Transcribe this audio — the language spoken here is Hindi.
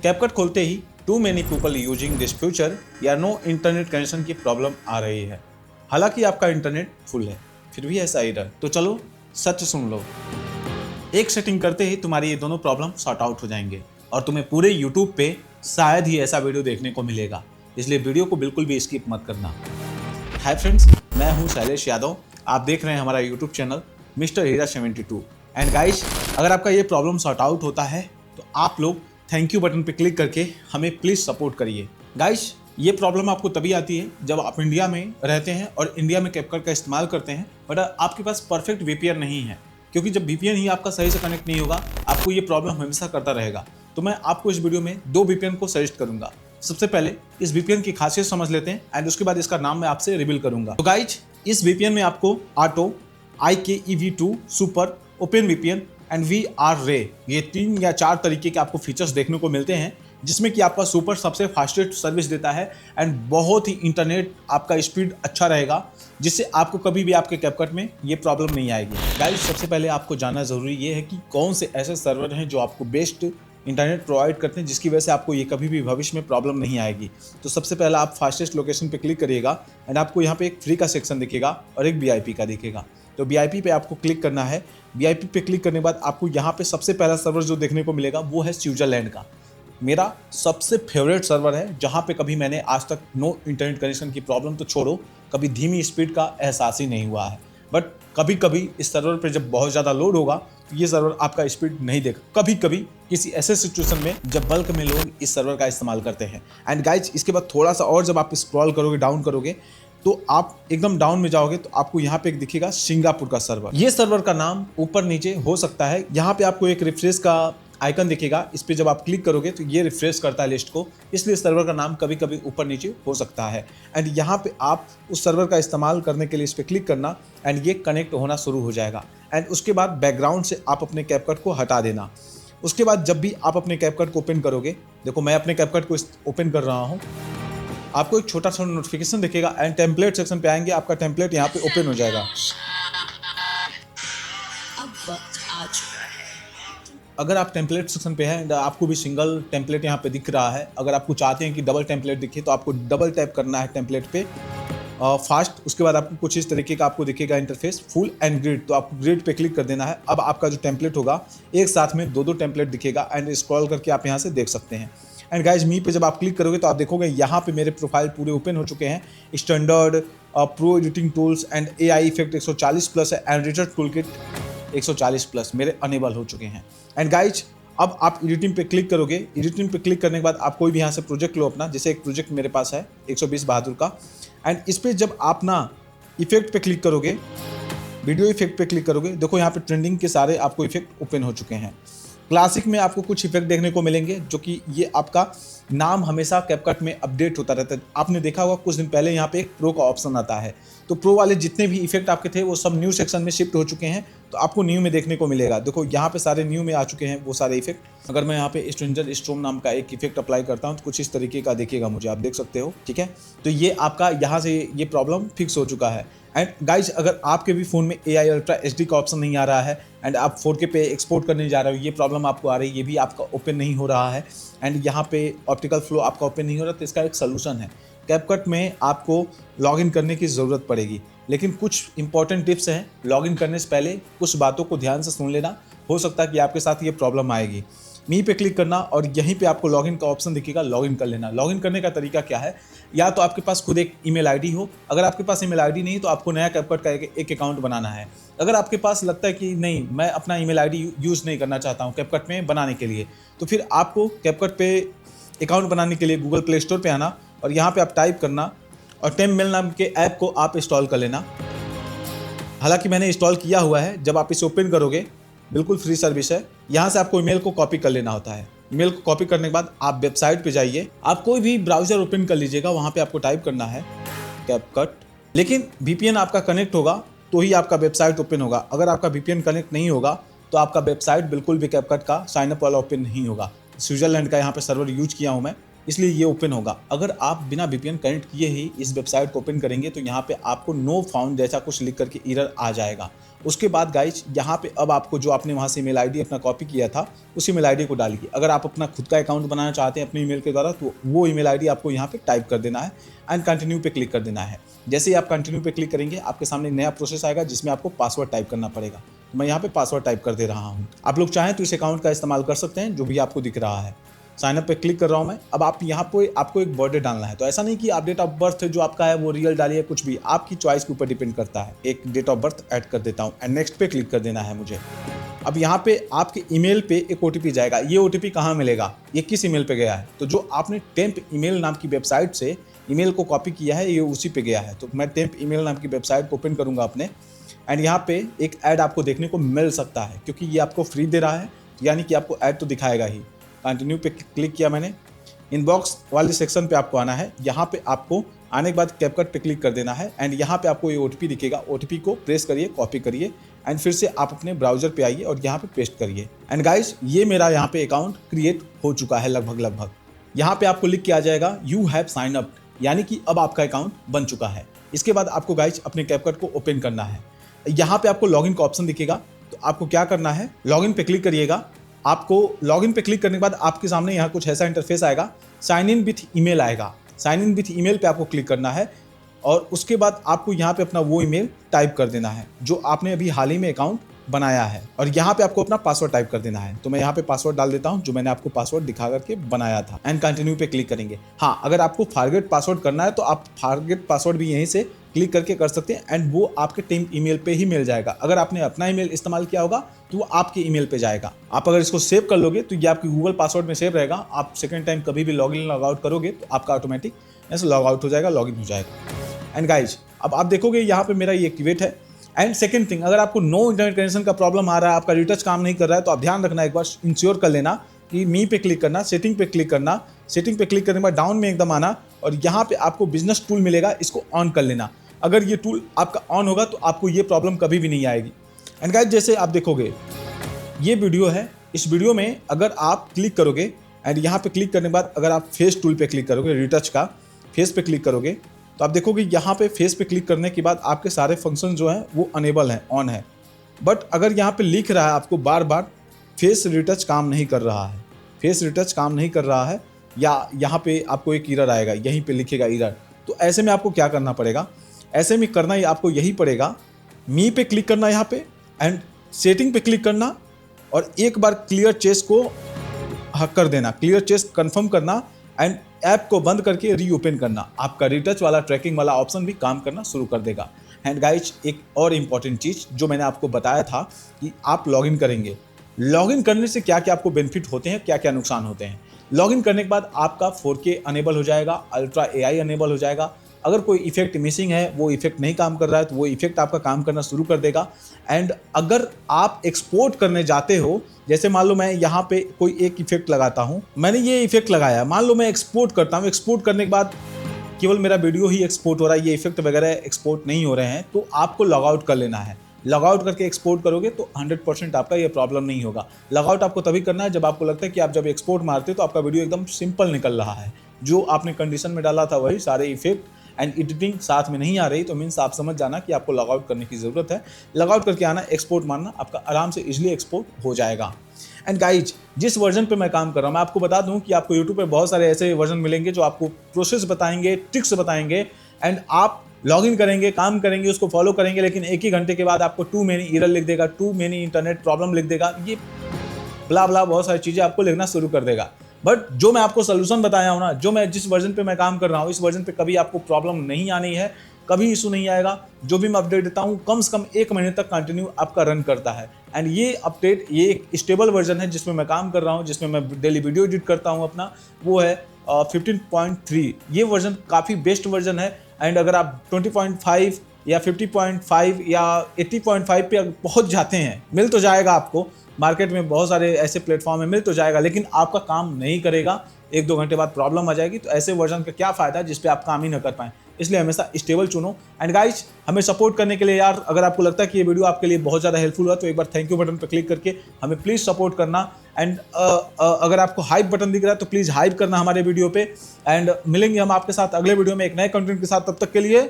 कैपकट खोलते ही too many people using this future या नो इंटरनेट कनेक्शन की प्रॉब्लम आ रही है। हालांकि आपका इंटरनेट फुल है, फिर भी ऐसा एरर। तो चलो सच सुन लो। एक सेटिंग करते ही तुम्हारी ये दोनों प्रॉब्लम सॉर्ट आउट हो जाएंगे और तुम्हें पूरे यूट्यूब पे शायद ही ऐसा वीडियो देखने को मिलेगा, इसलिए वीडियो को बिल्कुल भी स्किप मत करना। हाय फ्रेंड्स, मैं हूँ शैलेश यादव। आप देख रहे हैं हमारा YouTube channel mister Heera 72। And guys, अगर आपका ये प्रॉब्लम सॉर्ट आउट होता है तो आप लोग थैंक यू बटन पे क्लिक करके हमें प्लीज़ सपोर्ट करिए। गाइस, ये प्रॉब्लम आपको तभी आती है जब आप इंडिया में रहते हैं और इंडिया में कैपकट का इस्तेमाल करते हैं, बट आपके पास परफेक्ट वीपीएन नहीं है। क्योंकि जब वीपीएन ही आपका सही से कनेक्ट नहीं होगा, आपको ये प्रॉब्लम हमेशा करता रहेगा। तो मैं आपको इस वीडियो में दो वीपीएन को सजेस्ट करूंगा। सबसे पहले इस वीपीएन की खासियत समझ लेते हैं एंड उसके बाद इसका नाम मैं आपसे रिवील करूंगा। तो गाइज, इस वीपीएन में आपको auto, IKEV2, super, open VPN and VRRay, ये 3 या 4 तरीके के आपको फीचर्स देखने को मिलते हैं, जिसमें कि आपका सुपर सबसे फास्टेस्ट सर्विस देता है एंड बहुत ही इंटरनेट आपका स्पीड अच्छा रहेगा, जिससे आपको कभी भी आपके कैपकट में ये प्रॉब्लम नहीं आएगी। गाइस, सबसे पहले आपको जानना ज़रूरी ये है कि कौन से ऐसे सर्वर हैं जो आपको बेस्ट इंटरनेट प्रोवाइड करते हैं, जिसकी वजह से आपको ये कभी भी भविष्य में प्रॉब्लम नहीं आएगी। तो सबसे पहला आप फास्टेस्ट लोकेशन पे क्लिक करिएगा एंड आपको यहाँ पे एक फ्री का सेक्शन दिखेगा और एक VIP का दिखेगा। तो VIP पे आपको क्लिक करना है। VIP पे क्लिक करने के बाद आपको यहाँ पे सबसे पहला सर्वर जो देखने को मिलेगा वो है स्विट्जरलैंड का। मेरा सबसे फेवरेट सर्वर है, जहाँ पे कभी मैंने आज तक नो इंटरनेट कनेक्शन की प्रॉब्लम तो छोड़ो, कभी धीमी स्पीड का एहसास ही नहीं हुआ है। बट कभी कभी इस सर्वर पे जब बहुत ज़्यादा लोड होगा तो ये सर्वर आपका स्पीड नहीं देगा, कभी कभी किसी ऐसे सिचुएशन में जब बल्क में लोग इस सर्वर का इस्तेमाल करते हैं। एंड गाइज, इसके बाद थोड़ा सा और जब आप स्क्रॉल करोगे, डाउन करोगे, तो आप एकदम डाउन में जाओगे तो आपको यहाँ पे एक दिखेगा सिंगापुर का सर्वर। ये सर्वर का नाम ऊपर नीचे हो सकता है। यहाँ पे आपको एक रिफ्रेश का आइकन दिखेगा, इस पे जब आप क्लिक करोगे तो ये रिफ्रेश करता है लिस्ट को, इसलिए सर्वर का नाम कभी कभी ऊपर नीचे हो सकता है। एंड यहाँ पे आप उस सर्वर का इस्तेमाल करने के लिए इस पर क्लिक करना एंड ये कनेक्ट होना शुरू हो जाएगा। एंड उसके बाद बैकग्राउंड से आप अपने कैपकट को हटा देना। उसके बाद जब भी आप अपने कैपकट को ओपन करोगे, देखो मैं अपने कैपकट को ओपन कर रहा हूँ, आपको एक छोटा सा नोटिफिकेशन दिखेगा एंड टेम्पलेट सेक्शन पे आएंगे, आपका टेम्पलेट यहाँ पे ओपन हो जाएगा। अब वक्त आ चुका है। अगर आप टेम्पलेट सेक्शन पे हैं, आपको भी सिंगल टेम्पलेट यहाँ पे दिख रहा है। अगर आपको चाहते हैं कि डबल टेम्पलेट दिखे तो आपको डबल टैप करना है टेम्पलेट पे फास्ट। उसके बाद आपको कुछ इस तरीके का आपको दिखेगा इंटरफेस, फुल एंड ग्रिड, तो आपको ग्रिड पे क्लिक कर देना है। अब आपका जो टेम्पलेट होगा, एक साथ में दो टेम्पलेट दिखेगा एंड स्क्रॉल करके आप यहाँ से देख सकते हैं। एंड गाइज, मी पे जब आप क्लिक करोगे तो आप देखोगे यहाँ पे मेरे प्रोफाइल पूरे ओपन हो चुके हैं। Standard, pro editing tools and AI effect 140+ है एंड रिचर्ड टूलकिट 140+ मेरे अनेबल हो चुके हैं। एंड गाइज, अब आप एडिटिंग पे क्लिक करोगे। एडिटिंग पे क्लिक करने के बाद आप कोई भी यहाँ से प्रोजेक्ट लो अपना, जैसे एक प्रोजेक्ट मेरे पास है 120 बहादुर का। एंड इस पर जब आप ना इफेक्ट पे क्लिक करोगे, वीडियो इफेक्ट पे क्लिक करोगे, देखो यहाँ पे ट्रेंडिंग के सारे आपको इफेक्ट ओपन हो चुके हैं। क्लासिक में आपको कुछ इफेक्ट देखने को मिलेंगे, जो कि ये आपका नाम हमेशा कैपकट में अपडेट होता रहता है। आपने देखा होगा कुछ दिन पहले यहाँ पे एक प्रो का ऑप्शन आता है, तो प्रो वाले जितने भी इफेक्ट आपके थे वो सब न्यू सेक्शन में शिफ्ट हो चुके हैं, तो आपको न्यू में देखने को मिलेगा। देखो यहाँ पे सारे न्यू में आ चुके हैं वो सारे इफेक्ट। अगर मैं यहाँ पे स्ट्रेंजर स्टॉर्म नाम का एक इफेक्ट अप्लाई करता हूँ तो कुछ इस तरीके का दिखेगा मुझे, आप देख सकते हो, ठीक है। तो ये आपका यहाँ से ये प्रॉब्लम फिक्स हो चुका है। एंड गाइज, अगर आपके भी फ़ोन में AI अल्ट्रा HD का ऑप्शन नहीं आ रहा है एंड आप 4K पे एक्सपोर्ट करने जा रहे हो, ये प्रॉब्लम आपको आ रही है, ये भी आपका ओपन नहीं हो रहा है एंड यहाँ पे ऑप्टिकल फ्लो आपका ओपन नहीं हो रहा, तो इसका एक सलूशन है। कैपकट में आपको लॉगिन करने की ज़रूरत पड़ेगी, लेकिन कुछ इंपॉर्टेंट टिप्स हैं। लॉगिन करने से पहले कुछ बातों को ध्यान से सुन लेना, हो सकता है कि आपके साथ ये प्रॉब्लम आएगी। मी पे क्लिक करना और यहीं पे आपको लॉगिन का ऑप्शन दिखेगा, लॉगिन कर लेना। लॉगिन करने का तरीका क्या है, या तो आपके पास खुद एक ईमेल आईडी हो, अगर आपके पास ईमेल आईडी नहीं तो आपको नया कैपकट का एक अकाउंट बनाना है। अगर आपके पास लगता है कि नहीं, मैं अपना ईमेल आईडी यूज़ नहीं करना चाहता हूँ कैपकट में बनाने के लिए, तो फिर आपको कैपकट पे अकाउंट बनाने के लिए गूगल प्ले स्टोर पर आना और यहाँ पर आप टाइप करना और टेममेल नाम के ऐप को आप इंस्टॉल कर लेना। हालांकि मैंने इंस्टॉल किया हुआ है। जब आप इसे ओपन करोगे, बिल्कुल फ्री सर्विस है, यहाँ से आपको ईमेल को कॉपी कर लेना होता है। ईमेल को कॉपी करने के बाद आप वेबसाइट पे जाइए, आप कोई भी ब्राउज़र ओपन कर लीजिएगा, वहाँ पे आपको टाइप करना है कैपकट। लेकिन VPN आपका कनेक्ट होगा तो ही आपका वेबसाइट ओपन होगा। अगर आपका VPN कनेक्ट नहीं होगा तो आपका वेबसाइट बिल्कुल भी कैपकट का साइनअप वाला ओपन नहीं होगा। स्विट्जरलैंड का यहाँ पे सर्वर यूज किया हूँ मैं, इसलिए ये ओपन होगा। अगर आप बिना वीपीएन कनेक्ट किए ही इस वेबसाइट को ओपन करेंगे तो यहाँ पे आपको नो फाउंड जैसा कुछ लिख करके एरर आ जाएगा। उसके बाद गाइज यहाँ पे अब आपको जो आपने वहाँ से ईमेल आईडी अपना कॉपी किया था उस ईमेल आईडी को डालिए। अगर आप अपना खुद का अकाउंट बनाना चाहते हैं अपने ईमेल के द्वारा तो वो ईमेल आईडी आपको यहाँ पे टाइप कर देना है एंड कंटिन्यू पे क्लिक कर देना है। जैसे ही आप कंटिन्यू पे क्लिक करेंगे आपके सामने नया प्रोसेस आएगा जिसमें आपको पासवर्ड टाइप करना पड़ेगा। तो मैं यहाँ पे पासवर्ड टाइप कर दे रहा हूँ। आप लोग चाहें तो इस अकाउंट का इस्तेमाल कर सकते हैं जो भी आपको दिख रहा है। साइन अप पे क्लिक कर रहा हूँ मैं। अब आप यहाँ पे आपको एक बर्थडे डालना है। तो ऐसा नहीं कि आप डेट ऑफ बर्थ जो आपका है वो रियल डालिए, कुछ भी आपकी चॉइस के ऊपर डिपेंड करता है। एक डेट ऑफ बर्थ ऐड कर देता हूँ एंड नेक्स्ट पे क्लिक कर देना है मुझे। अब यहाँ पे आपके ईमेल पे एक ओटीपी जाएगा। ये ओटीपी कहाँ मिलेगा, ये किस ईमेल पे गया है? तो जो आपने टेम्प ईमेल नाम की वेबसाइट से ईमेल को कॉपी किया है ये उसी पे गया है। तो मैं टेम्प ईमेल नाम की वेबसाइट को ओपन करूँगा अपने एंड यहाँ पे एक ऐड आपको देखने को मिल सकता है क्योंकि ये आपको फ्री दे रहा है, यानी कि आपको ऐड तो दिखाएगा ही। कंटिन्यू पे क्लिक किया मैंने। इनबॉक्स वाले सेक्शन पे आपको आना है। यहाँ पे आपको आने के बाद कैपकट पे क्लिक कर देना है एंड यहाँ पे आपको ये ओटीपी दिखेगा। ओटीपी को प्रेस करिए, कॉपी करिए एंड फिर से आप अपने ब्राउजर पे आइए और यहाँ पे पेस्ट करिए। एंड गाइस ये मेरा यहाँ पे अकाउंट क्रिएट हो चुका है लगभग। यहाँ पे आपको लिख के आ जाएगा यू हैव साइन अप, यानी कि अब आपका अकाउंट बन चुका है। इसके बाद आपको गाइस अपने कैपकट को ओपन करना है। यहाँ पे आपको लॉगिन का ऑप्शन दिखेगा। तो आपको क्या करना है, लॉगिन पे क्लिक करिएगा। आपको लॉगिन पे क्लिक करने के बाद आपके सामने यहाँ कुछ ऐसा इंटरफेस आएगा, साइन इन विथ ईमेल आएगा। साइन इन विथ ईमेल पे आपको क्लिक करना है और उसके बाद आपको यहाँ पे अपना वो ईमेल टाइप कर देना है जो आपने अभी हाल ही में अकाउंट बनाया है और यहाँ पे आपको अपना पासवर्ड टाइप कर देना है। तो मैं यहाँ पे पासवर्ड डाल देता हूँ जो मैंने आपको पासवर्ड दिखा करके बनाया था एंड कंटिन्यू पे क्लिक करेंगे। हाँ, अगर आपको फॉरगेट पासवर्ड करना है तो आप फॉरगेट पासवर्ड भी यहीं से क्लिक करके कर सकते हैं एंड वो आपके टेम्प ईमेल पे ही मिल जाएगा। अगर आपने अपना ईमेल इस्तेमाल किया होगा तो वो आपके ईमेल पे जाएगा। आप अगर इसको सेव कर लोगे तो ये आपके गूगल पासवर्ड में सेव रहेगा। आप सेकंड टाइम कभी भी लॉग इन लॉग आउट करोगे तो आपका ऑटोमेटिक ऐसे लॉग आउट हो जाएगा, लॉग इन हो जाएगा। एंड गाइज अब आप देखोगे यहाँ पे मेरा ये एक्टिवेट है। एंड सेकंड थिंग, अगर आपको नो इंटरनेट कनेक्शन का प्रॉब्लम आ रहा है, आपका रिटच काम नहीं कर रहा है, तो आप ध्यान रखना, एक बार इंश्योर कर लेना कि मी पे क्लिक करना, सेटिंग पे क्लिक करना। सेटिंग पे क्लिक करने के बाद डाउन में एकदम आना और यहाँ पे आपको बिजनेस टूल मिलेगा, इसको ऑन कर लेना। अगर ये टूल आपका ऑन होगा तो आपको ये प्रॉब्लम कभी भी नहीं आएगी। एंड गाइस जैसे आप देखोगे ये वीडियो है, इस वीडियो में अगर आप क्लिक करोगे एंड यहाँ पे क्लिक करने के बाद अगर आप फेस टूल पे क्लिक करोगे, रिटच का फेस पे क्लिक करोगे तो आप देखोगे यहाँ पे फेस पे क्लिक करने के बाद आपके सारे फंक्शन जो हैं वो अनेबल हैं, ऑन है। बट अगर यहाँ पे लिख रहा है आपको बार बार फेस रिटच काम नहीं कर रहा है, फेस रिटच काम नहीं कर रहा है, या यहाँ पे आपको एक एरर आएगा, यहीं पे लिखेगा एरर। तो ऐसे में आपको क्या करना पड़ेगा, ऐसे में करना ही आपको यही पड़ेगा, मी पे क्लिक करना यहाँ पे एंड सेटिंग पे क्लिक करना और एक बार क्लियर चेस को हक कर देना, क्लियर चेस कंफर्म करना एंड ऐप को बंद करके रीओपन करना। आपका रिटच वाला ट्रैकिंग वाला ऑप्शन भी काम करना शुरू कर देगा। एंड गाइज एक और इम्पॉर्टेंट चीज़ जो मैंने आपको बताया था कि आप लॉगिन करेंगे, लॉगिन करने से क्या क्या आपको बेनिफिट होते हैं, क्या क्या नुकसान होते हैं। लॉगिन करने के बाद आपका 4K अनेबल हो जाएगा, अल्ट्रा AI अनेबल हो जाएगा। अगर कोई इफेक्ट मिसिंग है, वो इफेक्ट नहीं काम कर रहा है तो वो इफेक्ट आपका काम करना शुरू कर देगा। एंड अगर आप एक्सपोर्ट करने जाते हो, जैसे मान लो मैं यहाँ पे कोई एक इफेक्ट लगाता हूँ, मैंने ये इफेक्ट लगाया, मान लो मैं एक्सपोर्ट करता हूँ, एक्सपोर्ट करने के बाद केवल मेरा वीडियो ही एक्सपोर्ट हो रहा है, ये इफेक्ट वगैरह एक्सपोर्ट नहीं हो रहे हैं, तो आपको लॉग आउट कर लेना है। लॉग आउट करके एक्सपोर्ट करोगे तो 100% आपका ये प्रॉब्लम नहीं होगा। लॉग आउट आपको तभी करना है जब आपको लगता है कि आप जब एक्सपोर्ट मारते हो तो आपका वीडियो एकदम सिंपल निकल रहा है, जो आपने कंडीशन में डाला था वही सारे इफेक्ट एंड एडिटिंग साथ में नहीं आ रही, तो मीन्स आप समझ जाना कि आपको लॉग आउट करने की ज़रूरत है। लॉग आउट करके आना, एक्सपोर्ट मारना, आपका आराम से इजीली एक्सपोर्ट हो जाएगा। एंड गाइज जिस वर्जन पे मैं काम कर रहा हूँ, मैं आपको बता दूँ कि आपको यूट्यूब पे बहुत सारे ऐसे वर्जन मिलेंगे जो आपको प्रोसेस बताएंगे, ट्रिक्स बताएंगे एंड आप लॉगिन करेंगे, काम करेंगे, उसको फॉलो करेंगे, लेकिन एक ही घंटे के बाद आपको टू मेनी एरर लिख देगा, टू मेनी इंटरनेट प्रॉब्लम लिख देगा, ये ब्ला ब्ला बहुत सारी चीज़ें आपको लिखना शुरू कर देगा। बट जो मैं आपको सोल्यूशन बताया हूँ ना, जो मैं जिस वर्जन पे मैं काम कर रहा हूँ, इस वर्जन पे कभी आपको प्रॉब्लम नहीं आनी है, कभी इशू नहीं आएगा। जो भी मैं अपडेट देता हूँ कम से कम 1 महीने तक कंटिन्यू आपका रन करता है। एंड ये अपडेट, ये एक स्टेबल वर्जन है जिसमें मैं काम कर रहा हूँ, जिसमें मैं डेली वीडियो एडिट करता हूँ अपना, वो है 15.3। ये वर्जन काफ़ी बेस्ट वर्जन है। एंड अगर आप 20.5 या 50.5 या 80.5 पे पहुँच जाते हैं, मिल तो जाएगा आपको, मार्केट में बहुत सारे ऐसे प्लेटफॉर्म में मिल तो जाएगा, लेकिन आपका काम नहीं करेगा, 1-2 घंटे बाद प्रॉब्लम आ जाएगी। तो ऐसे वर्जन का क्या फ़ायदा जिस पे आप काम ही ना कर पाएँ। इसलिए हमेशा स्टेबल चुनो। एंड गाइज, हमें सपोर्ट करने के लिए यार, अगर आपको लगता है कि ये वीडियो आपके लिए बहुत ज़्यादा हेल्पफुल हुआ तो एक बार थैंक यू बटन पर क्लिक करके हमें प्लीज़ सपोर्ट करना। एंड अगर आपको हाइप बटन दिख रहा है तो प्लीज़ हाइप करना हमारे वीडियो पे। एंड मिलेंगे हम आपके साथ अगले वीडियो में एक नए कंटेंट के साथ। तब तक के लिए